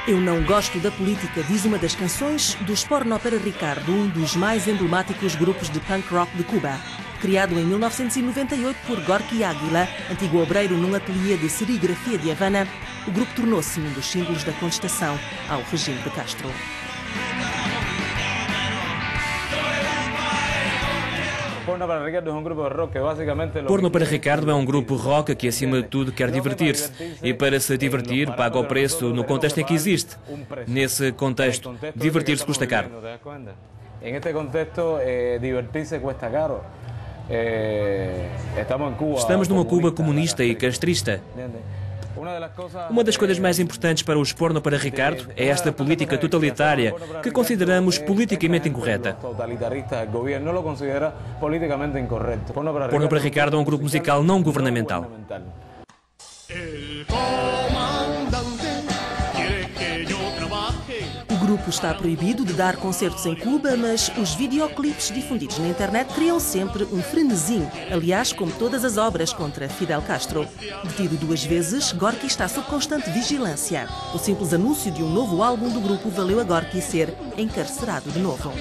Eu não gosto da política, diz uma das canções dos Porno para Ricardo, um dos mais emblemáticos grupos de punk rock de Cuba. Criado em 1998 por Gorky Águila, antigo obreiro num ateliê de serigrafia de Havana, o grupo tornou-se um dos símbolos da contestação ao regime de Castro. Porno para Ricardo é um grupo rock que, acima de tudo, quer divertir-se. E para se divertir, paga o preço no contexto em que existe. Nesse contexto, divertir-se custa caro. Estamos numa Cuba comunista e castrista. Uma das coisas mais importantes para os Porno para Ricardo é esta política totalitária que consideramos politicamente incorreta. Porno para Ricardo é um grupo musical não governamental. O grupo está proibido de dar concertos em Cuba, mas os videoclipes difundidos na internet criam sempre um frenesim, aliás, como todas as obras contra Fidel Castro. Detido 2 vezes, Gorky está sob constante vigilância. O simples anúncio de um novo álbum do grupo valeu a Gorky ser encarcerado de novo.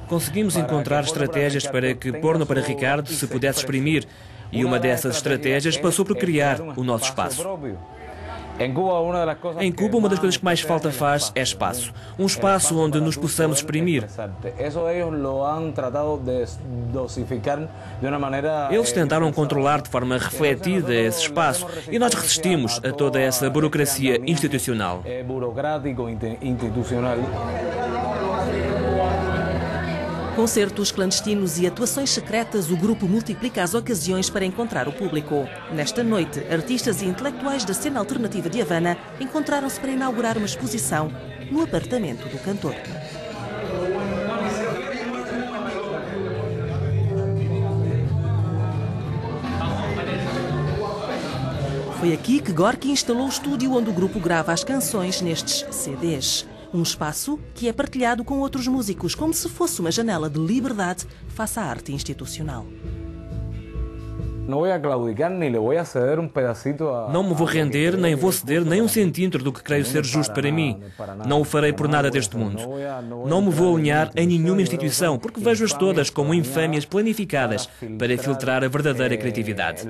Conseguimos encontrar estratégias para que Porno para Ricardo se pudesse exprimir, e uma dessas estratégias passou por criar o nosso espaço. Em Cuba, uma das coisas que mais falta faz é espaço. Um espaço onde nos possamos exprimir. Eles tentaram controlar de forma refletida esse espaço e nós resistimos a toda essa burocracia institucional. Concertos clandestinos e atuações secretas, o grupo multiplica as ocasiões para encontrar o público. Nesta noite, artistas e intelectuais da cena alternativa de Havana encontraram-se para inaugurar uma exposição no apartamento do cantor. Foi aqui que Gorky instalou o estúdio onde o grupo grava as canções nestes CDs. Um espaço que é partilhado com outros músicos, como se fosse uma janela de liberdade face à arte institucional. Não me vou render, nem vou ceder nem 1 centímetro do que creio ser justo para mim. Não o farei por nada deste mundo. Não me vou alinhar em nenhuma instituição, porque vejo-as todas como infâmias planificadas para filtrar a verdadeira criatividade.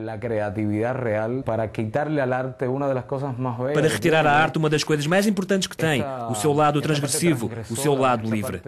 Para retirar à arte uma das coisas mais importantes que tem, o seu lado transgressivo, o seu lado livre.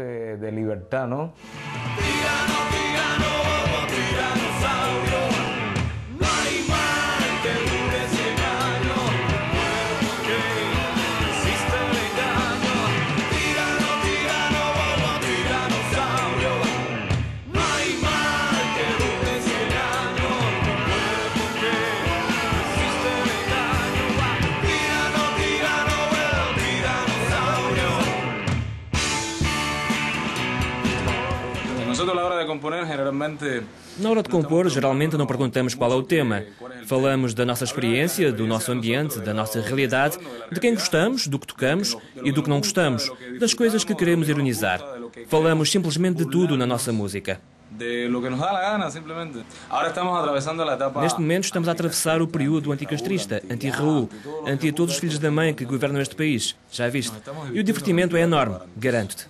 Na hora de compor, geralmente não perguntamos qual é o tema. Falamos da nossa experiência, do nosso ambiente, da nossa realidade, de quem gostamos, do que tocamos e do que não gostamos, das coisas que queremos ironizar. Falamos simplesmente de tudo na nossa música. Neste momento estamos a atravessar o período anticastrista, anti-Raul, anti todos os filhos da mãe que governam este país. Já viste? E o divertimento é enorme, garanto-te.